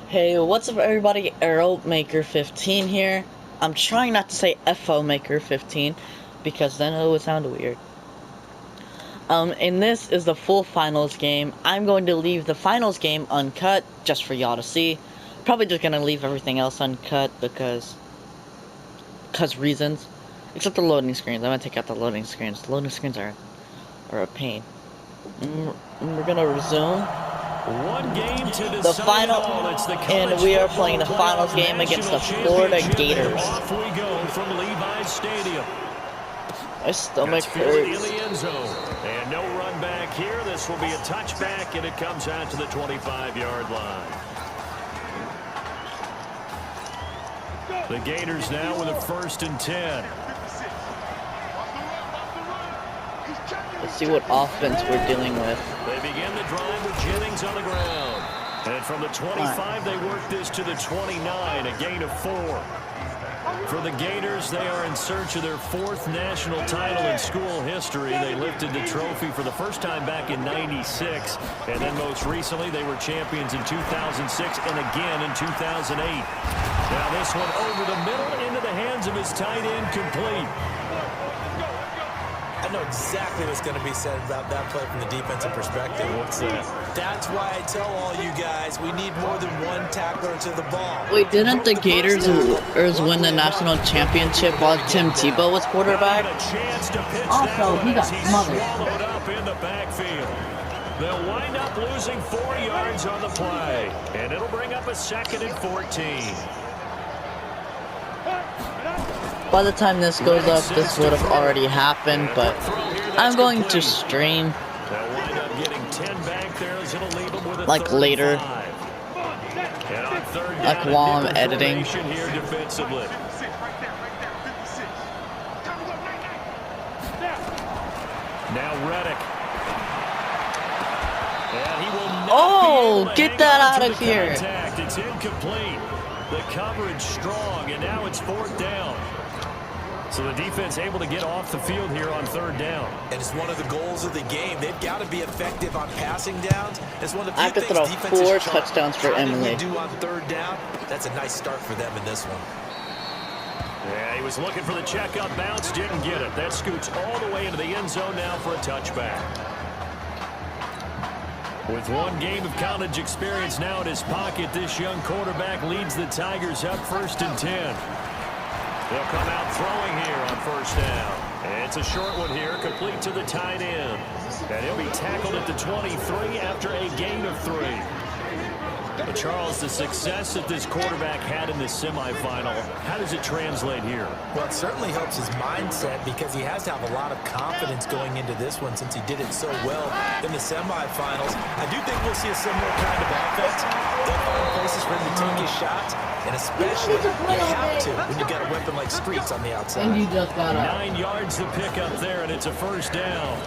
Hey, what's up everybody, AeroMaker15 here. I'm trying not to say FOMaker15 because then it would sound weird. And this is the full finals game. I'm going to leave the finals game uncut just for y'all to see. Probably just gonna leave everything else uncut because reasons. Except the loading screens. I'm gonna take out the loading screens. The loading screens are a pain. And we're gonna resume. One game to the final, and we are playing the finals game against the Florida Gators. Off we go from Levi's Stadium. My stomach hurts. The end zone. And no run back here. This will be a touchback, and it comes out to the 25-yard line. The Gators now with a 1st and 10. Let's see what offense we're dealing with. They begin the drive with Jennings on the ground. And from the 25, they work this to the 29, a gain of 4. For the Gators, they are in search of their 4th national title in school history. They lifted the trophy for the first time back in '96. And then most recently, they were champions in 2006 and again in 2008. Now this one over the middle into the hands of his tight end, complete. I know exactly what's going to be said about that play from the defensive perspective. What's that? That's why I tell all you guys we need more than one tackler to the ball. Wait, didn't the Gators win the national championship while Tim Tebow was quarterback? Also, he got smothered. Up in the backfield. They'll wind up losing 4 yards on the play, and it'll bring up a 2nd and 14. By the time this goes up, this would have already happened, but I'm going to stream like later, like while I'm editing. Oh, get that out of here. It's incomplete. The coverage strong, and now it's 4th down. So the defense able to get off the field here on 3rd down. And it's one of the goals of the game. They've got to be effective on passing downs. It's one of the I have to throw 4 touchdowns for Emily. Do on 3rd down. That's a nice start for them in this one. Yeah, he was looking for the check-up bounce, didn't get it. That scoots all the way into the end zone now for a touchback. With 1 game of college experience now in his pocket, this young quarterback leads the Tigers up 1st and 10. They'll come out throwing here on 1st down. And it's a short one here, complete to the tight end. And he'll be tackled at the 23 after a gain of 3. But Charles, the success that this quarterback had in the semifinal, how does it translate here? Well, it certainly helps his mindset because he has to have a lot of confidence going into this one since he did it so well in the semifinals. I do think we'll see a similar kind of offense. They'll find places for him to take his shots, and especially you have to when you've got a weapon like Streets on the outside. And you just got 9 yards to pick up there, and it's a 1st down.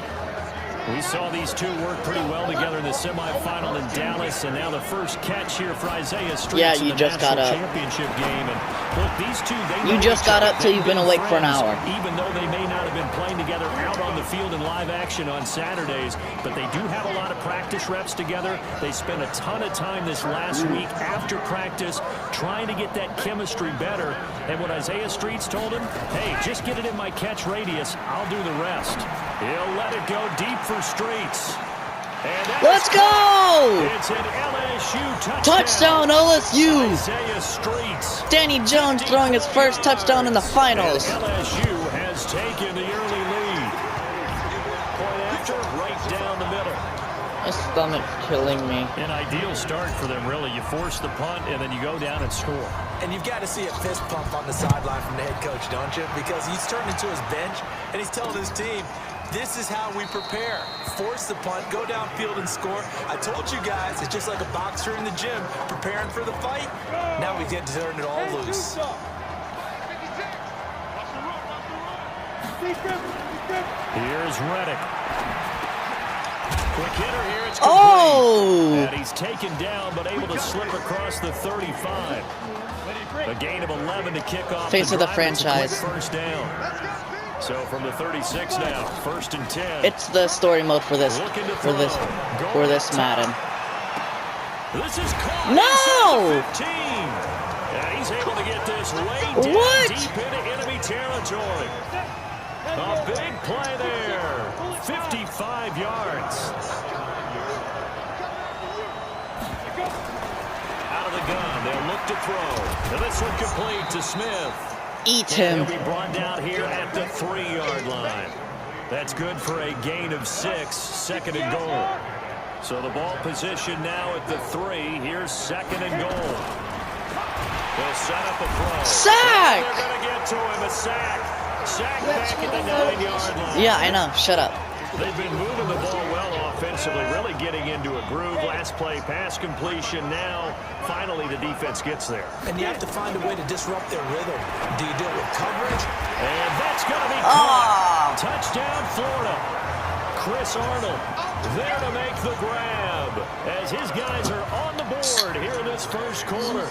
We saw these two work pretty well together in the semifinal in Dallas, and now the first catch here for Isaiah Streets. Yeah, you just got up. Championship game. And look, these two, you just got up till you've been awake for an hour. Even though they may not have been playing together out on the field in live action on Saturdays, but they do have a lot of practice reps together. They spent a ton of time this last week after practice trying to get that chemistry better. And what Isaiah Streets told him, hey, just get it in my catch radius. I'll do the rest. He'll let it go deep for Streets. Let's go! It's an LSU touchdown LSU! Isaiah Streets. Danny Jones throwing his first touchdown in the finals. LSU has taken the early lead. Point after, right down the middle. My stomach's killing me. An ideal start for them, really. You force the punt, and then you go down and score. And you've got to see a fist pump on the sideline from the head coach, don't you? Because he's turned into his bench, and he's telling his team, this is how we prepare. Force the punt, go downfield and score. I told you guys, it's just like a boxer in the gym preparing for the fight. Now we get to turn it all loose. Here's Reddick. Quick hitter here, it's complete. Oh! And he's taken down, but able to slip across the 35. A gain of 11 to kick off Face the of the drive. franchise. First down. So from the 36 now, 1st and 10. It's the story mode for this Madden. This is caught No! inside the 15. Yeah, he's able to get this way down What? deep into enemy territory. A big play there. 55 yards. Out of the gun, they'll look to throw. And this one complete to Smith. Eat He'll him. be brought down here at the 3-yard line. That's good for a gain of 6, second and goal. So the ball position now at the 3. Here's second and goal. They'll set up a throw. Sack! And they're going to get to him, a sack. Sack back at the 9-yard line. Yeah, I know. Shut up. They've been moving the ball well offensively, really getting into a groove. Last play, pass completion. Now, finally, the defense gets there. And you have to find a way to disrupt their rhythm. Do you do it with coverage? And that's going to be caught. Touchdown, Florida. Chris Arnold there to make the grab as his guys are on the board here in this first quarter.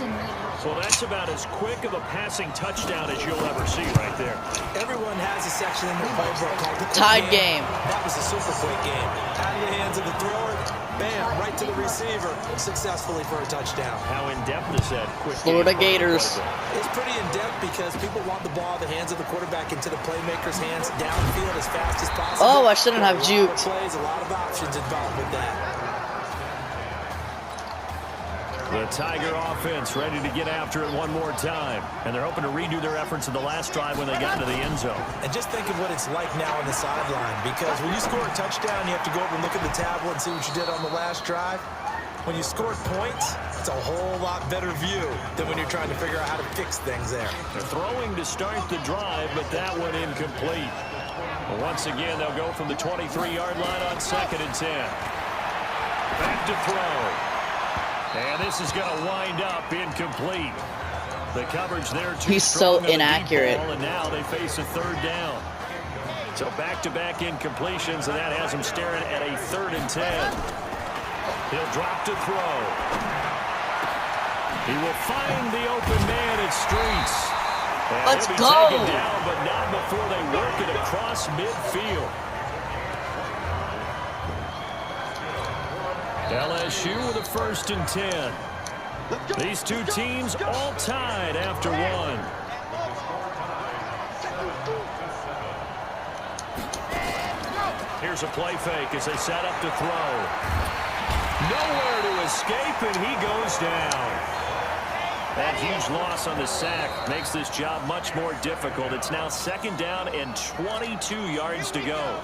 Well, that's about as quick of a passing touchdown as you'll ever see right there. Everyone has a section in their playbook called the Tied game. That was a super quick game. Out of the hands of the thrower, bam, right to the receiver, successfully for a touchdown. How in-depth is that quick Florida game? Gators. It's pretty in-depth because people want the ball in the hands of the quarterback into the playmaker's hands downfield as fast as possible. Oh, I shouldn't have juked. Plays, a lot of options involved with that. The Tiger offense ready to get after it one more time. And they're hoping to redo their efforts in the last drive when they got into the end zone. And just think of what it's like now on the sideline. Because when you score a touchdown, you have to go over and look at the tablet and see what you did on the last drive. When you scored points, it's a whole lot better view than when you're trying to figure out how to fix things there. They're throwing to start the drive, but that one incomplete. Once again, they'll go from the 23-yard line on 2nd and 10. Back to throw. And this is going to wind up incomplete. The coverage there too He's strong so on the deep inaccurate. ball, and now they face a 3rd down. So back-to-back incompletions, and that has him staring at a 3rd and 10. He'll drop to throw. He will find the open man at Streets. And Let's he'll be go. taken down, but not before they work it across midfield. LSU with a 1st and 10. These two teams all tied after one. Here's a play fake as they set up to throw. Nowhere to escape, and he goes down. That huge loss on the sack makes this job much more difficult. It's now 2nd down and 22 yards to go.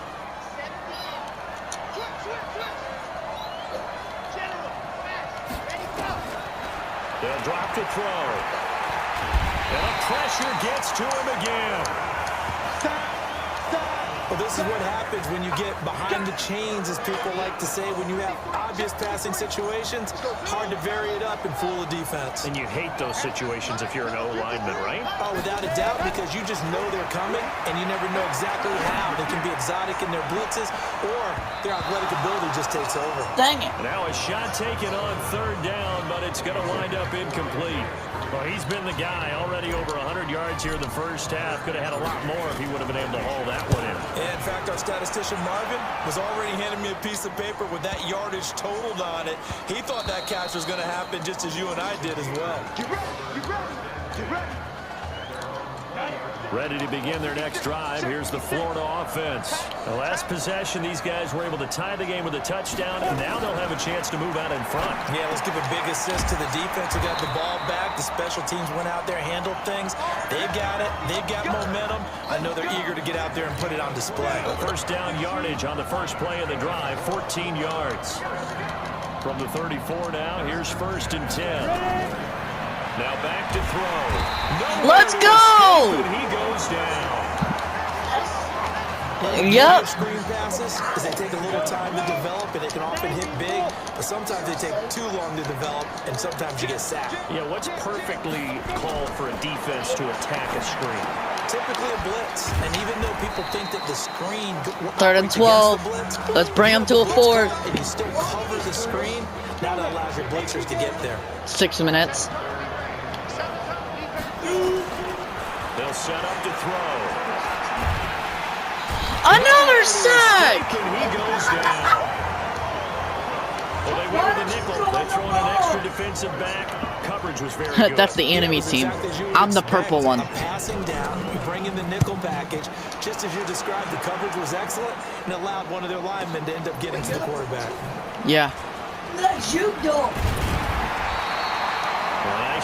They'll drop to throw. And the pressure gets to him again. Well, this is what happens when you get behind the chains, as people like to say. When you have obvious passing situations, hard to vary it up and fool the defense. And you hate those situations if you're an O-lineman, right? Oh, without a doubt, because you just know they're coming, and you never know exactly how. They can be exotic in their blitzes, or their athletic ability just takes over. Dang it. Now a shot taken on 3rd down, but it's going to wind up incomplete. Well, he's been the guy, already over 100 yards here in the first half. Could have had a lot more if he would have been able to haul that one in. In fact, our statistician Marvin was already handing me a piece of paper with that yardage totaled on it. He thought that catch was going to happen just as you and I did as well. Get ready, get ready, get ready. Ready to begin their next drive. Here's the Florida offense. The last possession, these guys were able to tie the game with a touchdown, and now they'll have a chance to move out in front. Yeah, let's give a big assist to the defense who got the ball back. The special teams went out there, handled things. They've got it. They've got momentum. I know they're eager to get out there and put it on display. First down yardage on the first play of the drive, 14 yards. From the 34 now, here's 1st and 10. Now back to throw. Let's go! And he goes down. Yep. Screen passes, because they take a little time to develop, and they can often hit big, but sometimes they take too long to develop, and sometimes you get sacked. Yeah, what's perfectly called for a defense to attack a screen? Typically a blitz, and even though people think that the screen 3rd and 12. Let's bring them to a 4th. And you still cover the screen, now that allows your blitzers to get there. 6 minutes. They'll set up to throw. Another sack! And he goes down. Well, they went with the nickel. They throw in an extra defensive back. Coverage was very good. That's the enemy team. I'm the purple one. Passing down, you bring in the nickel package. Just as you described, the coverage was excellent and allowed one of their linemen to end up getting to the quarterback. Yeah. Nice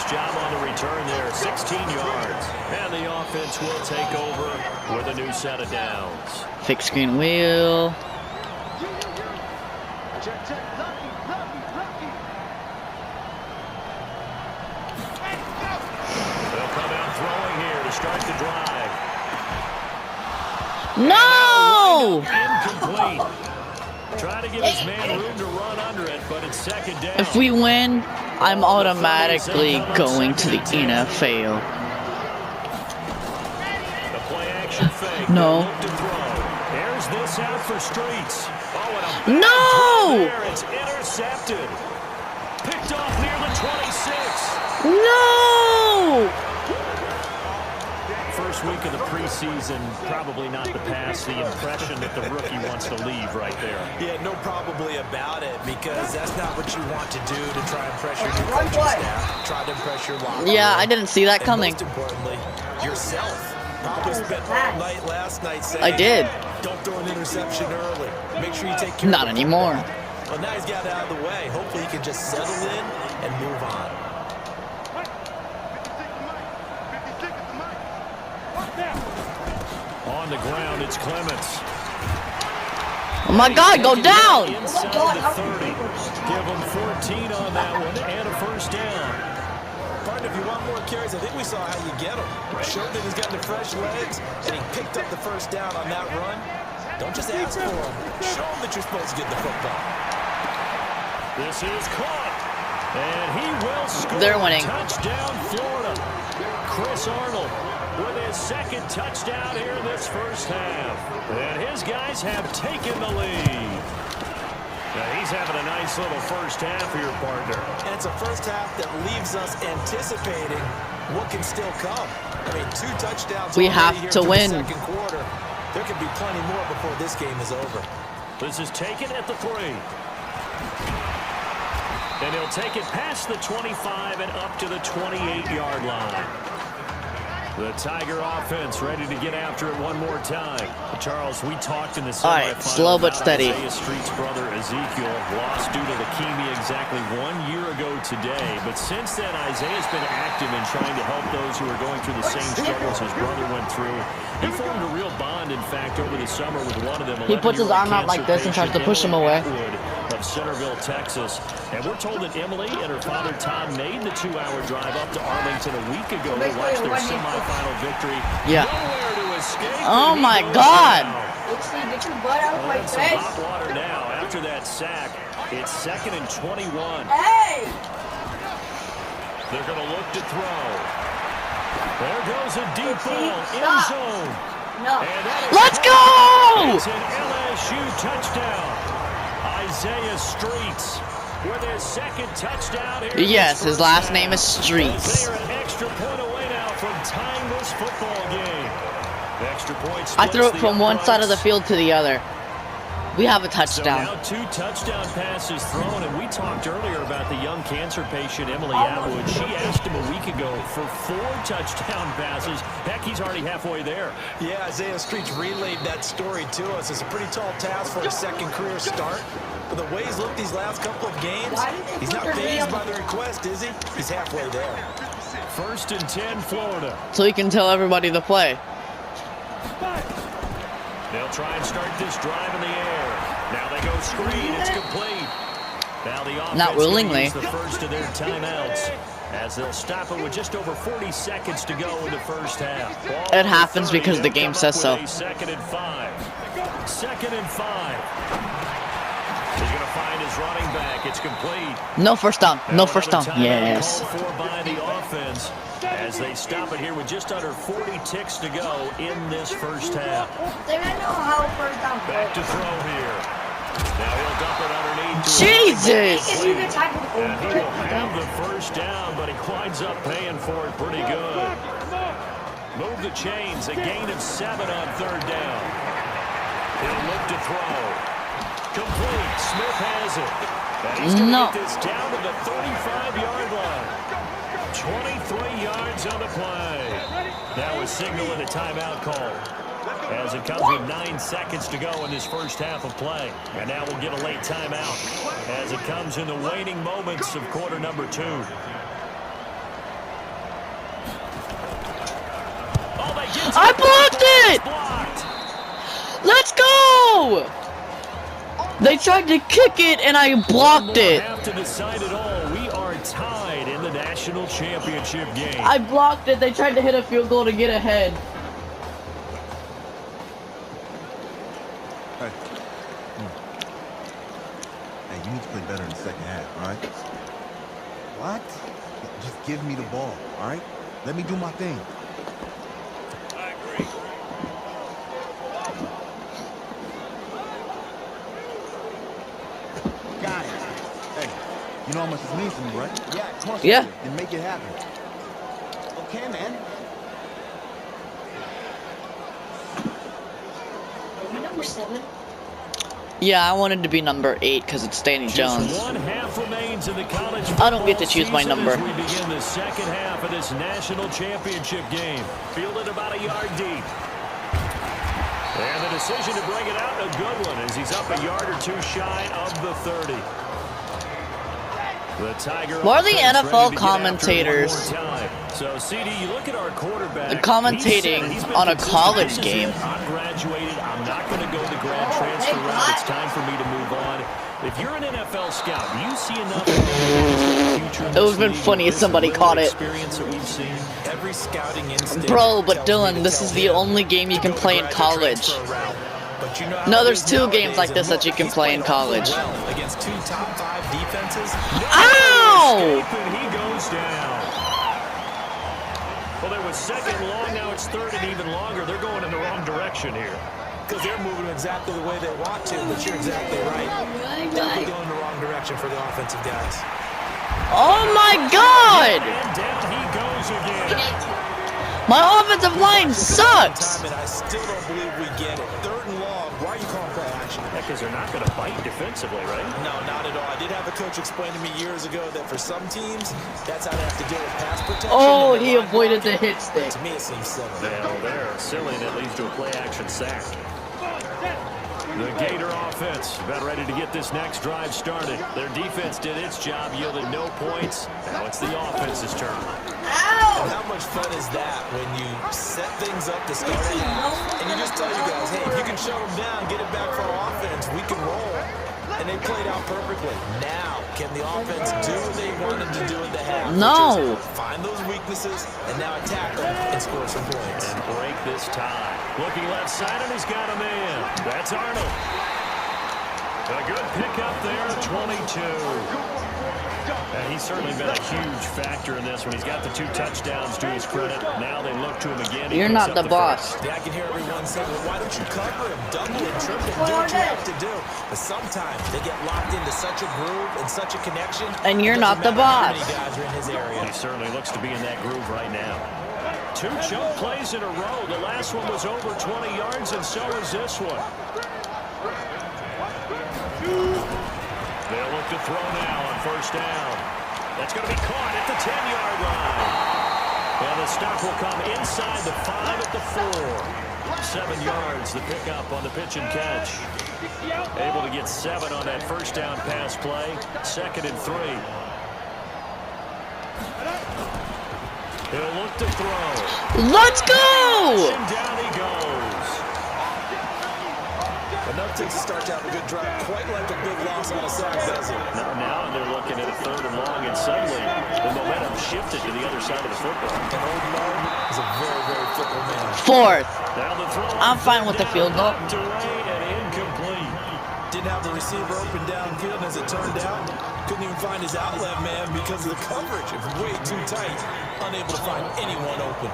job on the return there. 16 yards. And the offense will take over with a new set of downs. Fixed screen wheel. Check, check. Lucky. They'll come out throwing here to start the drive. No! Incomplete. Try to give his man room to run under it, but it's second down. If we win, I'm automatically going to the NFL. The play action fake. No. Look to throw. There's this out for Streets. Oh, and a bad No! throw there. It's intercepted. Picked off near the 26. No! First week of the preseason, probably not the pass, the impression that the rookie wants to leave right there. Yeah, no probably about it, because that's not what you want to do to try and pressure your coaching staff. Try to impress your locker room. Yeah, I didn't see that And coming. most importantly, yourself. Probably spent all night last night saying, I did. Don't throw an interception early. Make sure you take care Not of it. anymore. Well, now he's got it out of the way. Hopefully he can just settle in and move on. 56 at the mic. On the ground, it's Clements. Oh my God, go down! Inside the 30. Give him 14 on that one and a first down. Partner, if you want more carries, I think we saw how you get them. Showed that he's got the fresh legs, and he picked up the first down on that run. Don't just ask for him. Show him that you're supposed to get the football. This is caught. And he will score. They're winning. Touchdown, Florida. Chris Arnold with his second touchdown here in this first half. And his guys have taken the lead. Now he's having a nice little first half here, partner. And it's a first half that leaves us anticipating what can still come. I mean, 2 touchdowns. We have here to through win. The second quarter. There could be plenty more before this game is over. This is taken at the 3. And he'll take it past the 25 and up to the 28-yard line. The Tiger offense ready to get after it one more time. Charles, we talked in the All right, semifinals slow but about steady. Isaiah Street's brother Ezekiel lost due to leukemia exactly 1 year ago today. But since then, Isaiah's been active in trying to help those who are going through the same struggles his brother went through. He formed a real bond, in fact, over the summer with one of them. He puts his arm out like this and tries to push him away. Of Centerville, Texas. And we're told that Emily and her father Tom made the 2-hour drive up to Arlington a week ago to watch their semifinal victory. Yeah. Nowhere to escape. Oh my God! Get your butt out of my Some face. hot water now after that sack. It's 2nd and 21. Hey! They're going to look to throw. There goes a deep ball in Stop. zone. No. And that is Let's caught. go! It's an LSU touchdown. Isaiah Streets with his second touchdown here. Yes, his last name is Streets. They're an extra point away now from tying this football game. The extra point I threw it splits from the one side of the uprights. field to the other. We have a So touchdown. now 2 touchdown passes thrown, and we talked earlier about the young cancer patient Emily Atwood. She asked him a week ago for 4 touchdown passes. Heck, he's already halfway there. Yeah, Isaiah Streets relayed that story to us. It's a pretty tall task for his second career start. But the way he's looked these last couple of games, he's not fazed by the request, is he? He's halfway there. 1st and 10, Florida. So he can tell everybody to play. They'll try and start this drive in the air. Now they go screen. It's complete. Now the offense Not willingly. gonna use the first of their timeouts as they'll stop it with just over 40 seconds to go in the first half. Ball It happens 30. because the They'll game come says up so. with a 2nd and 5. 2nd and 5. He's going to find his running back. It's complete. No first down. No first down. Another timeout Yes. called for by the offense as they stop it here with just under 40 ticks to go in this first half. Then I know how first down Back to throw here. Now he'll dump it underneath. Jesus! You can tackle the And he will have the first down, but he winds up paying for it pretty good. Move the chains, a gain of 7 on 3rd down. He'll look to throw. Complete. Smith has it. And he's going to No. get this down to the 35-yard line. 23 yards on the play. Now we're signaling a timeout call as it comes with 9 seconds to go in this first half of play. And now we'll get a late timeout as it comes in the waning moments of quarter number 2. I blocked it! Let's go! They tried to kick it and I blocked it. Have to decide it all. We are tied in the national championship game. I blocked it. They tried to hit a field goal to get ahead. Hey. Hey, you need to play better in the second half, all right? What? Just give me the ball, all right? Let me do my thing. I agree. Got it. Hey, you know how much this means to me, right? Yeah, of course. Yeah. Then make it happen. Okay, man. Number 7. Yeah, I wanted to be number 8 because it's Danny Jones. Just 1 half remains in the college I don't get to choose my football number. season as we begin the second half of this national championship game. Fielded about a yard deep. And the decision to bring it out, a good one, as he's up a yard or 2 shy of the 30. The Tiger What are the offense NFL ready to get after it commentators? one more time. So, CD, you look at our quarterback. Commentating he's been on a consistent. college This is game. it. I'm graduated. I'm not going to go the grad transfer route. It's time for me to move on. If you're an NFL scout, do you see enough of the future in It would this have been league funny with if this somebody little caught it. experience that we've seen? Every scouting instinct Bro, but tells me Dylan, to this tell is the him only game you to can go the play in graduate college. transfer route. But you know how No, it there's is 2 games nowadays, like and this that look, you can he's play in played awfully college. well against 2 top 5 defenses. Ow! And he goes down. Well, there was second long. Now it's third and even longer. They're going in the wrong direction here. Because they're moving exactly the way they want to, but you're exactly right. Definitely going in the wrong direction for the offensive guys. Oh my god! And down he goes again. My offensive line sucks! Time, and I still don't believe we get it. 3rd and long. Why are you calling play action? Because they're not going to bite defensively, right? No, not at all. I did have a coach explain to me years ago that for some teams, that's how they have to deal with pass protection. Oh, and he line avoided the blocking. hit stick. To me, it seems silly. Well, they're silly. That leads to a play-action sack. The Gator offense about ready to get this next drive started. Their defense did its job, yielded no points. Now it's the offense's turn. And how much fun is that when you set things up to start a half, and you just tell you guys, hey, if you can shut them down, get it back for our offense, we can roll. And they played out perfectly. Now, can the offense do what they wanted to do at the half? No. Which is find those weaknesses and now attack them and score some points. And break this tie. Looking left side, and he's got a man. That's Arnold. A good pickup there, 22. And he's certainly been a huge factor in this when he's got the 2 touchdowns to his credit. Now they look to him again. He You're picks not up the boss. Yeah, I can hear everyone say, well, why don't you cover him? Double and triple, do what you have to do. But sometimes they get locked into such a groove and such a connection. And you're it not doesn't the matter how boss. many guys are in his area. He certainly looks to be in that groove right now. 2 choke plays in a row. The last one was over 20 yards, and so is this one. They'll look to throw now on first down. That's going to be caught at the 10-yard line. And the stop will come inside the 5 at the 4. 7 yards, the pickup on the pitch and catch. Able to get 7 on that first down pass play. 2nd and 3. He'll look to throw. Let's go! And down he goes. Enough to start to have a good drive, quite like a big loss on a sack, does it? Now they're looking at a 3rd and long, and suddenly the momentum shifted to the other side of the football. And Old Mo is a very, very fickle man. 4th. Now the throw I'm fine with the field goal. knocked away and incomplete. Didn't have the receiver open downfield, and as it turned out, couldn't even find his outlet man because of the coverage. It was way too tight, unable to find anyone open.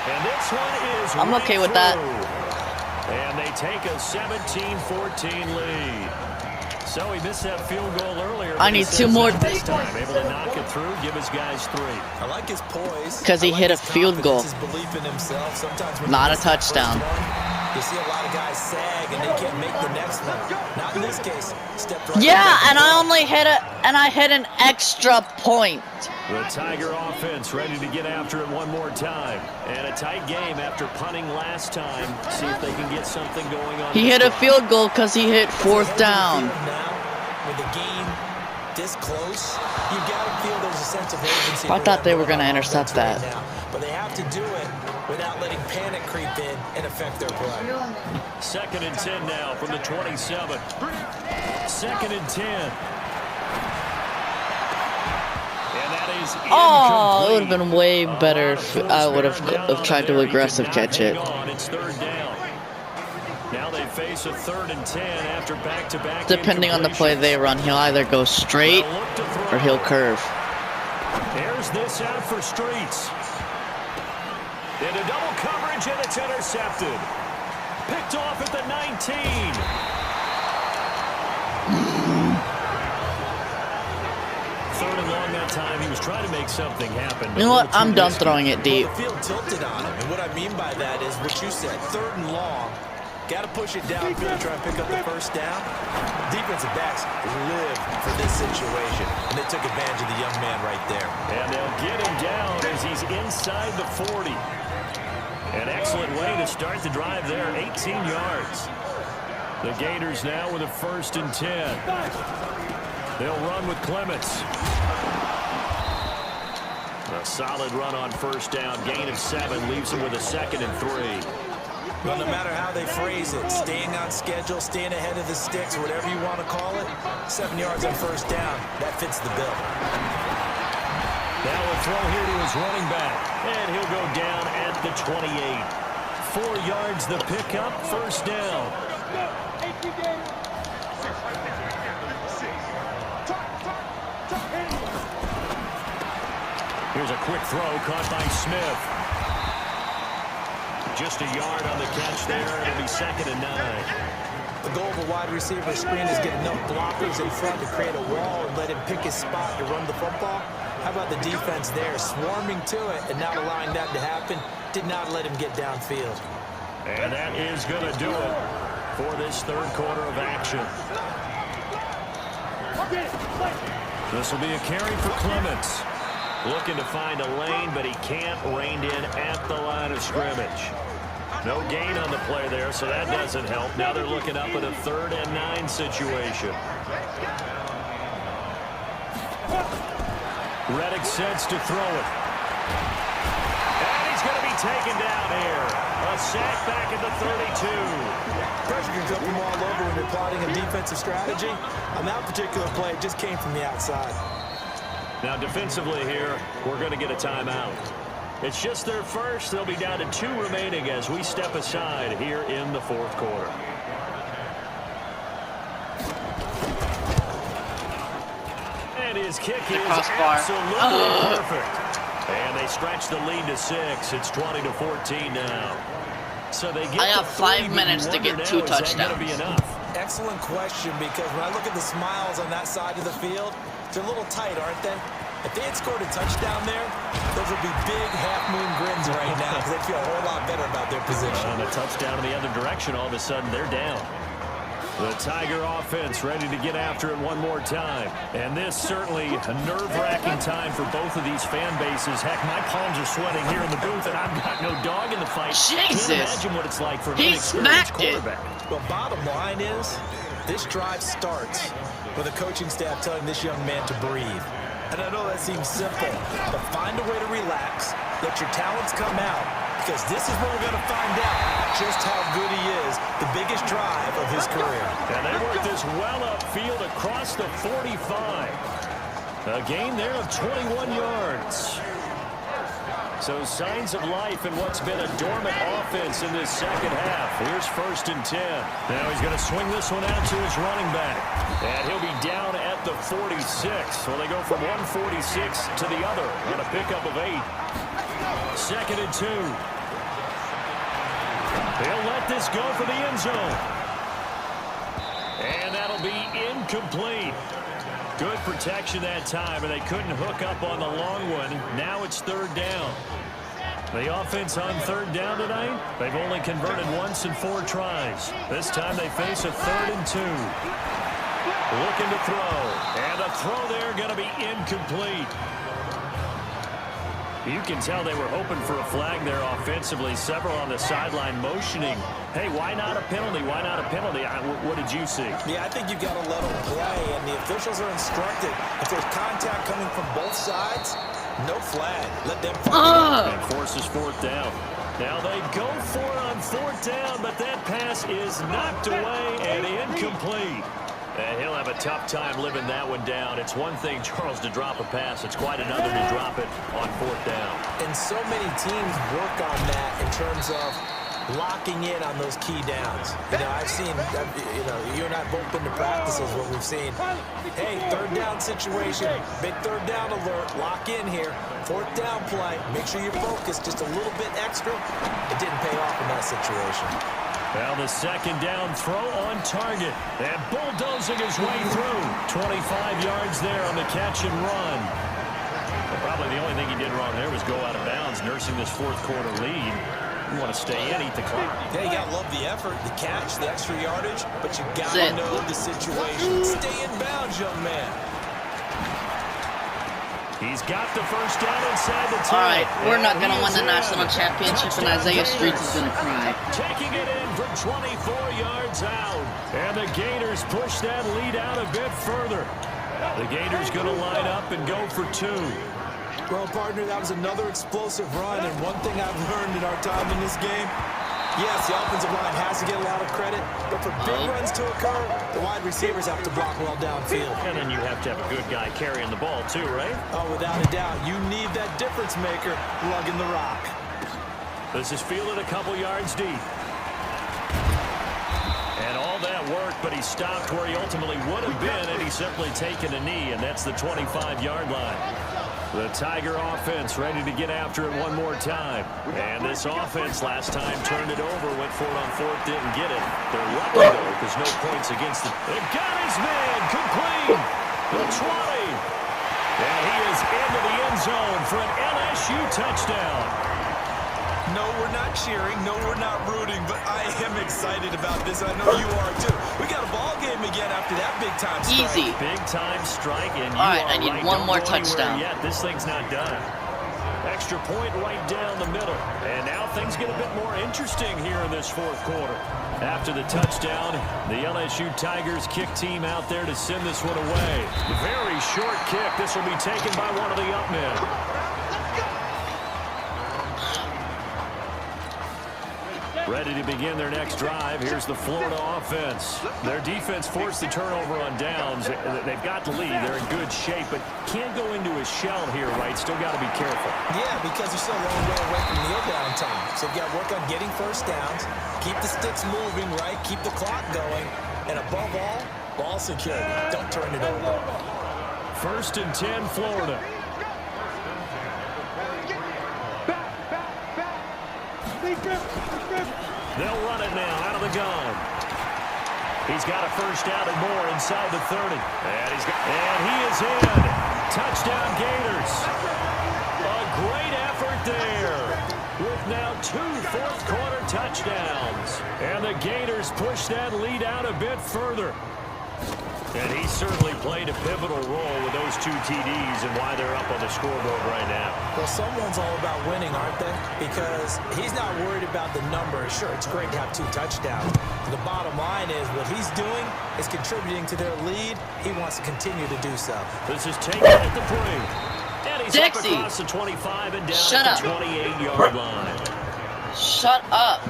And this one is I'm right okay with that. through. And they take a 17-14 lead. So he missed that field goal earlier. I but he need says 2 more. this time, able to knock it through, give his guys 3. I like his poise. 'Cause he I like hit a his field goal. confidence, his belief in himself. Sometimes when Not he a misses that first touchdown. one, You see a lot of guys sag and they can't make the next one. Not in this case. Stepped right Yeah, and I only hit an extra point. The Tiger offense ready to get after it one more time. And a tight game after punting last time. See if they can get something going on. He hit a field goal because he hit 4th down. Now, with the game this close, you got to feel there's a sense of urgency. I thought they were going to intercept that. Right now. But they have to do it without letting panic creep in and affect their play. 2nd and 10 now from the 27. 2nd and 10. And that is Oh, it would incomplete. have been way better if I would have tried to aggressive catch it. It's 3rd down. Now they face a 3rd and 10 after back-to-back. Depending on the play they run, he'll either go straight or he'll curve. There's this out for Streets. Into double coverage, and it's intercepted. Picked off at the 19. Third and long that time. He was trying to make something happen. You know what? I'm done throwing it deep. Well, the field tilted on him, and what I mean by that is what you said. 3rd and long. Got to push it downfield and try and pick up the 1st down. Defensive backs live for this situation, and they took advantage of the young man right there. And they'll get him down as he's inside the 40. An excellent way to start the drive there, 18 yards. The Gators now with a 1st and 10. They'll run with Clements. A solid run on 1st down, gain of 7, leaves him with a 2nd and 3. Well, no matter how they phrase it, staying on schedule, staying ahead of the sticks, whatever you want to call it, 7 yards on 1st down, that fits the bill. Now a throw here to his running back, and he'll go down at the 28. 4 yards the pickup, 1st down. Here's a quick throw caught by Smith. Just a yard on the catch there. It'll be 2nd and 9. The goal of a wide receiver screen is get enough blockers in front to create a wall and let him pick his spot to run the football. How about the defense there, swarming to it and not allowing that to happen? Did not let him get downfield. And that is going to do it for this 3rd quarter of action. This will be a carry for Clements. Looking to find a lane, but he can't rein in at the line of scrimmage. No gain on the play there, so that doesn't help. Now they're looking up at a 3rd and 9 situation. Reddick sets to throw it. And he's going to be taken down here. A sack back at the 32. Pressure can come from all over when you're plotting a defensive strategy. On that particular play, it just came from the outside. Now defensively here, we're going to get a timeout. It's just their first. They'll be down to 2 remaining as we step aside here in the 4th quarter. And his kick is absolutely perfect. And they stretch the lead to 6. It's 20-14 now. So they get I have 5 minutes to get 2 touchdowns. Be enough? Excellent question, because when I look at the smiles on that side of the field, they're a little tight, aren't they? If they had scored a touchdown there, those would be big half-moon grins right now because they feel a whole lot better about their position. And a touchdown in the other direction, all of a sudden they're down. The Tiger offense ready to get after it one more time. And this certainly a nerve-wracking time for both of these fan bases. Heck, my palms are sweating here in the booth, and I've got no dog in the fight. Jesus. Can't imagine what it's like for an He inexperienced smacked it. quarterback. Well, bottom line is, this drive starts with a coaching staff telling this young man to breathe. And I know that seems simple, but find a way to relax, let your talents come out, because this is where we're going to find out just how good he is, the biggest drive of his career. And they work this well upfield across the 45. A gain there of 21 yards. So signs of life in what's been a dormant offense in this 2nd half. Here's 1st and 10. Now he's going to swing this one out to his running back. And he'll be down at the 46. So they go from 146 to the other on a pickup of 8. 2nd and 2. He'll let this go for the end zone. And that'll be incomplete. Good protection that time, and they couldn't hook up on the long one. Now it's 3rd down. The offense on third down tonight, they've only converted once in 4 tries. This time they face a 3rd and 2. Looking to throw. And the throw there going to be incomplete. You can tell they were hoping for a flag there offensively. Several on the sideline motioning. Hey, why not a penalty? Why not a penalty? What did you see? Yeah, I think you've got to let them play, and the officials are instructed. If there's contact coming from both sides, no flag. Let them fight. And forces 4th down. Now they go for it on 4th down, but that pass is knocked away and incomplete. And he'll have a tough time living that one down. It's one thing, Charles, to drop a pass. It's quite another to drop it on 4th down. And so many teams work on that in terms of locking in on those key downs. You know, I've seen, you and I both been to practices where we've seen, hey, 3rd down situation, big 3rd down alert, lock in here, 4th down play, make sure you're focused just a little bit extra. It didn't pay off in that situation. Well, the 2nd down throw on target. And bulldozing his way through. 25 yards there on the catch and run. Well, probably the only thing he did wrong there was go out of bounds, nursing this 4th quarter lead. You want to stay in, eat the clock. Yeah, you got to love the effort, the catch, the extra yardage, but you got to know the situation. Stay in bounds, young man. He's got the 1st down inside the 10. All right, we're not going to win the national championship, and Isaiah Streets is going to cry. Taking it in from 24 yards out. And the Gators push that lead out a bit further. The Gators going to line up and go for 2. Well, partner, that was another explosive run, and one thing I've learned in our time in this game, yes, the offensive line has to get a lot of credit, but for big runs to occur, the wide receivers have to block well downfield. And then you have to have a good guy carrying the ball too, right? Oh, without a doubt. You need that difference maker lugging the rock. This is fielded a couple yards deep. And all that work, but he stopped where he ultimately would have been, and he's simply taken a knee, and that's the 25-yard line. The Tiger offense ready to get after it one more time. And this offense last time turned it over, went for it on 4th, didn't get it. They're lucky, though, because no points against it. They've got his man, complete, the 20. And he is into the end zone for an LSU touchdown. No, we're not cheering. No, we're not rooting, but I am excited about this. I know you are, too. We got a ball game again after that big-time strike. Easy. Big-time strike, and you All right, are I need right. one Don't more go anywhere touchdown. yet. This thing's not done. Extra point right down the middle. And now things get a bit more interesting here in this 4th quarter. After the touchdown, the LSU Tigers kick team out there to send this one away. Very short kick. This will be taken by one of the up men. Ready to begin their next drive. Here's the Florida offense. Their defense forced the turnover on downs. They've got the lead. They're in good shape, but can't go into a shell here, right? Still got to be careful. Yeah, because you're still a long way away from kneel down time. So you've got to work on getting 1st downs, keep the sticks moving, right? Keep the clock going, and above all, ball security. Don't turn it over. 1st and 10, Florida. They'll run it now out of the gun. He's got a 1st down and more inside the 30. And he is in. Touchdown Gators. A great effort there. With now 2 4th quarter touchdowns. And the Gators push that lead out a bit further. And he certainly played a pivotal role with those 2 TDs and why they're up on the scoreboard right now. Well, someone's all about winning, aren't they? Because he's not worried about the numbers. Sure, it's great to have 2 touchdowns. But the bottom line is what he's doing is contributing to their lead. He wants to continue to do so. This is taken at the 3. And he's up across the 25 and down at the 28-yard line. Shut up.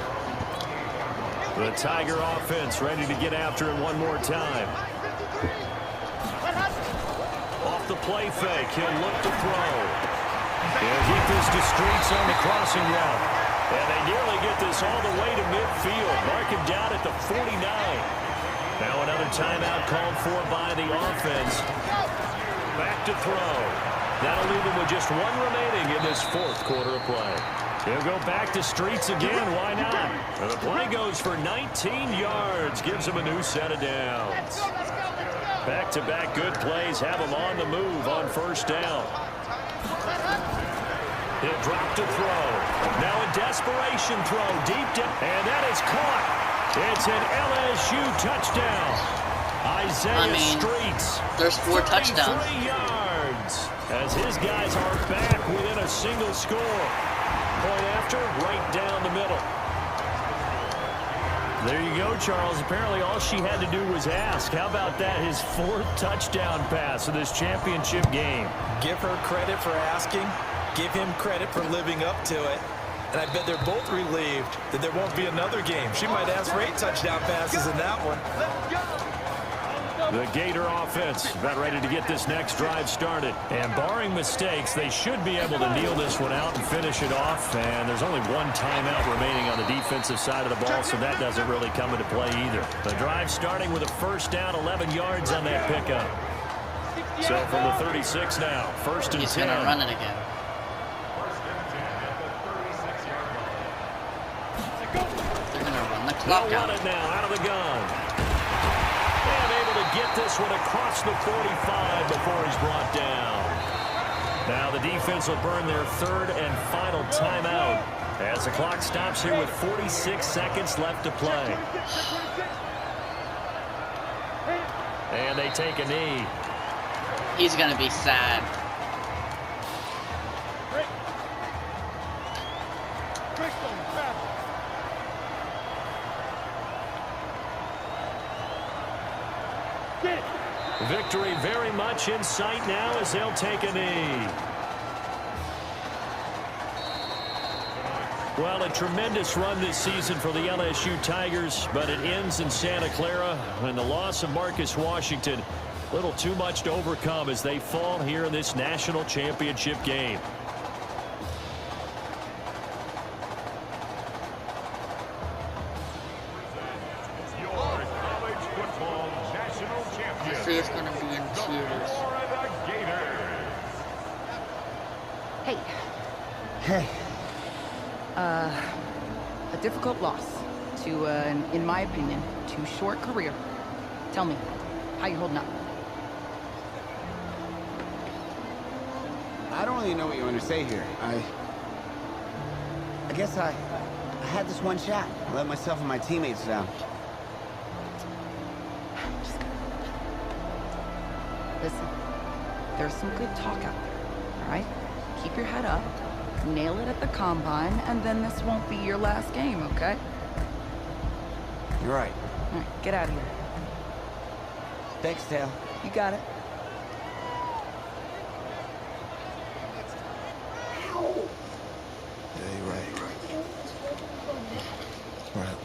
The Tiger offense ready to get after it one more time. Off the play fake, he'll look to throw. They'll get this to Streets on the crossing route. And they nearly get this all the way to midfield. Mark him down at the 49. Now another timeout called for by the offense. Back to throw. That'll leave him with just 1 remaining in this 4th quarter of play. He'll go back to Streets again. Why not? And the play goes for 19 yards. Gives him a new set of downs. Back-to-back good plays have him on the move on 1st down. He'll drop to throw. Now a desperation throw deep down. And that is caught. It's an LSU touchdown. Isaiah Streets. There's 4 touchdowns. 33 yards. As his guys are back within a single score. Point after, right down the middle. There you go, Charles. Apparently all she had to do was ask. How about that? His 4th touchdown pass of this championship game. Give her credit for asking. Give him credit for living up to it. And I bet they're both relieved that there won't be another game. She might ask for 8 touchdown passes in that one. The Gator offense about ready to get this next drive started. And barring mistakes, they should be able to kneel this one out and finish it off. And there's only 1 timeout remaining on the defensive side of the ball, so that doesn't really come into play either. The drive starting with a first down, 11 yards on that pickup. So from the 36 now, first and 10. He's going to run it again. They're going to run the clock out. Run it now out of the gun. And able to get this one across the 45 before he's brought down. Now the defense will burn their 3rd and final timeout as the clock stops here with 46 seconds left to play. And they take a knee. He's going to be sad. Victory very much in sight now as they'll take a knee. Well, a tremendous run this season for the LSU Tigers, but it ends in Santa Clara, and the loss of Marcus Washington, a little too much to overcome as they fall here in this national championship game. Is going to be in tears. Hey. Hey. A difficult loss to, in my opinion, too short career. Tell me, how you holding up? I don't really know what you want to say here. I guess I had this one shot. I let myself and my teammates down. Listen, there's some good talk out there, all right? Keep your head up, nail it at the combine, and then this won't be your last game, okay? You're right. All right, get out of here. Thanks, Dale. You got it. Yeah, you're right. Right.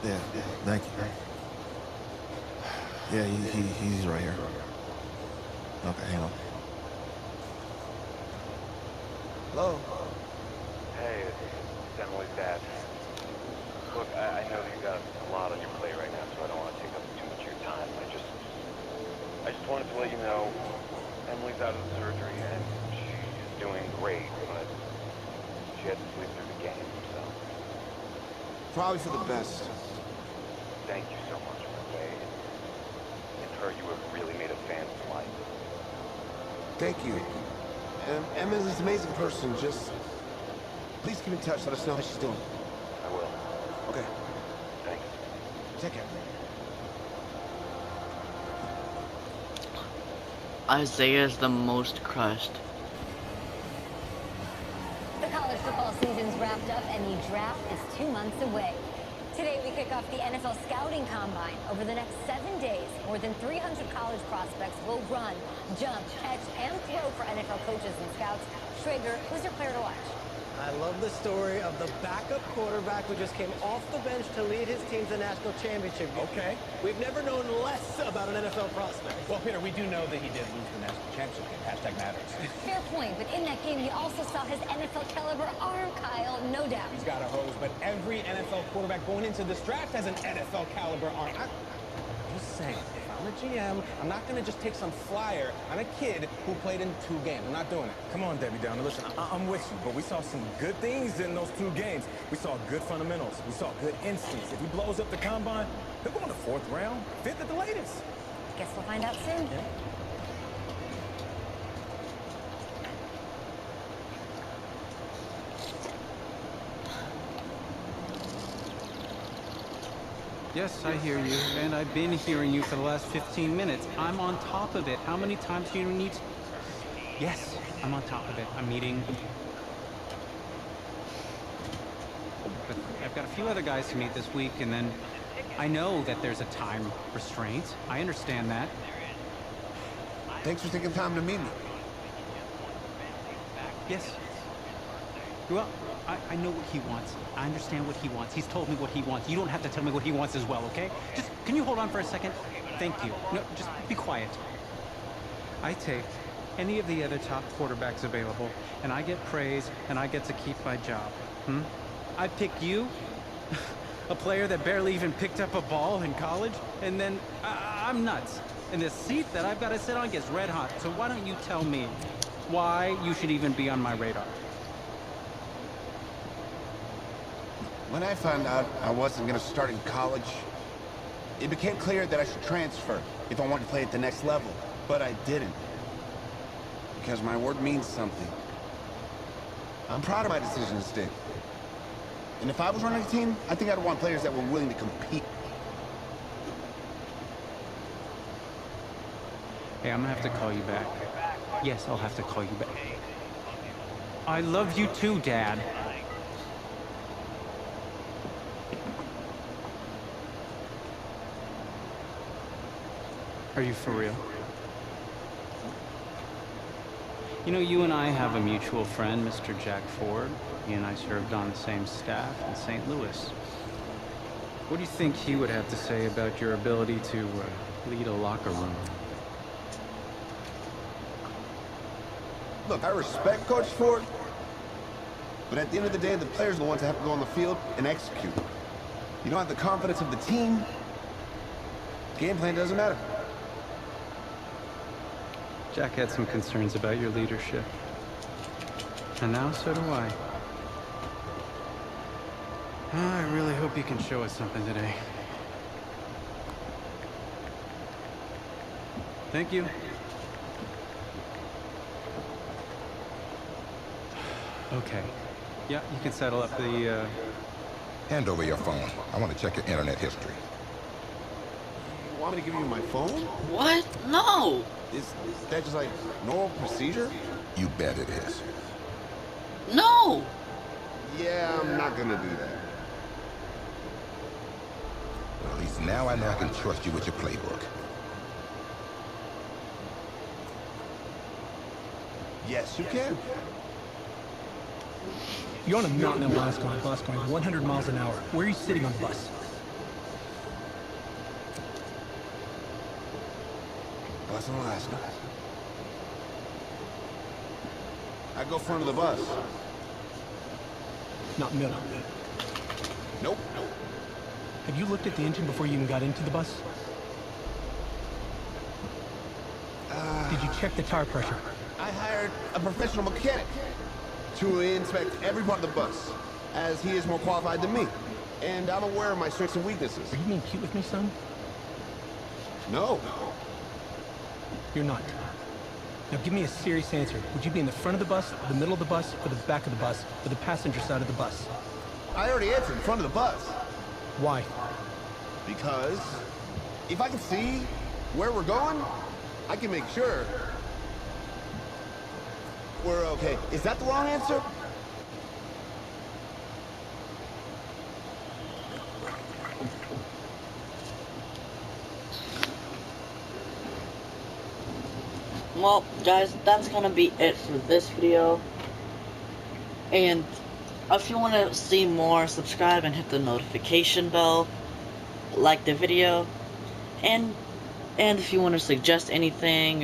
Yeah, thank you. Yeah, he's right here. Okay, hang on. Hello? Hey, it's Emily's dad. Look, I know that you got a lot on your plate right now, so I don't want to take up too much of your time. I just wanted to let you know Emily's out of the surgery and she's doing great, but she had to sleep through the game, so. Probably for the best. Thank you so much, Renee. In her, you have really made a fan's life. Thank you. Emma's an amazing person. Just please keep in touch. Let us know how she's doing. I will. Okay. Thanks. Take care. Isaiah is the most crushed. The college football season's wrapped up and the draft is 2 months away. Today we kick off the NFL Scouting Combine. Over the next 7 days, more than 300 college prospects will run, jump, catch, and throw for NFL coaches and scouts. Schrager, who's your player to watch? I love the story of the backup quarterback who just came off the bench to lead his team to the national championship game. Okay. We've never known less about an NFL prospect. Well, Peter, we do know that he did lose the national championship game. Hashtag matters. Fair point, but in that game, you also saw his NFL caliber arm, Kyle, no doubt. He's got a hose, but every NFL quarterback going into this draft has an NFL caliber arm. I'm just saying, if I'm a GM, I'm not going to just take some flyer on a kid who played in 2 games. I'm not doing it. Come on, Debbie Downer. Listen, I'm with you, but we saw some good things in those 2 games. We saw good fundamentals. We saw good instincts. If he blows up the combine, he'll go in the 4th round, 5th at the latest. Guess we'll find out soon. Yeah. Yes, I hear you, and I've been hearing you for the last 15 minutes. I'm on top of it. How many times do you need to... Yes, I'm on top of it. I'm meeting... But I've got a few other guys to meet this week, and then I know that there's a time restraint. I understand that. Thanks for taking time to meet me. Yes. Well, I know what he wants. I understand what he wants. He's told me what he wants. You don't have to tell me what he wants as well, okay? Just, can you hold on for a second? Thank you. No, just be quiet. I take any of the other top quarterbacks available, and I get praise, and I get to keep my job. I pick you, a player that barely even picked up a ball in college, and then I'm nuts. And the seat that I've got to sit on gets red hot. So why don't you tell me why you should even be on my radar? When I found out I wasn't going to start in college, it became clear that I should transfer if I wanted to play at the next level. But I didn't. Because my word means something. I'm proud of my decision to stick. And if I was running a team, I think I'd want players that were willing to compete. Hey, I'm gonna have to call you back. Yes, I'll have to call you back. I love you too, Dad. Are you for real? You know, you and I have a mutual friend, Mr. Jack Ford. He and I served on the same staff in St. Louis. What do you think he would have to say about your ability to lead a locker room? Look, I respect Coach Ford, but at the end of the day, the players are the ones that have to go on the field and execute. You don't have the confidence of the team, game plan doesn't matter. Jack had some concerns about your leadership. And now so do I. I really hope you can show us something today. Thank you. Okay. Yeah, you can settle up the, Hand over your phone. I want to check your internet history. You want me to give you my phone? What? No! Is that just like normal procedure? You bet it is. No! Yeah, I'm not gonna do that. Well, at least now I know I can trust you with your playbook. Yes, you can. You're on a mountain in Alaska on a bus going 100 miles an hour. Where are you sitting on the bus? Bus in Alaska. I go front of the bus. Not middle. Nope. Have you looked at the engine before you even got into the bus? Did you check the tire pressure? I hired a professional mechanic to inspect every part of the bus, as he is more qualified than me. And I'm aware of my strengths and weaknesses. Are you being cute with me, son? No. You're not. Now give me a serious answer. Would you be in the front of the bus, the middle of the bus, or the back of the bus, or the passenger side of the bus? I already answered in front of the bus. Why? Because if I can see where we're going, I can make sure we're okay. Is that the wrong answer? Well, guys, that's gonna be it for this video. And if you want to see more, subscribe and hit the notification bell. Like the video. And if you want to suggest anything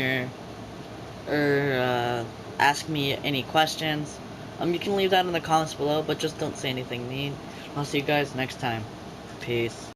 or ask me any questions, you can leave that in the comments below, but just don't say anything mean. I'll see you guys next time. Peace.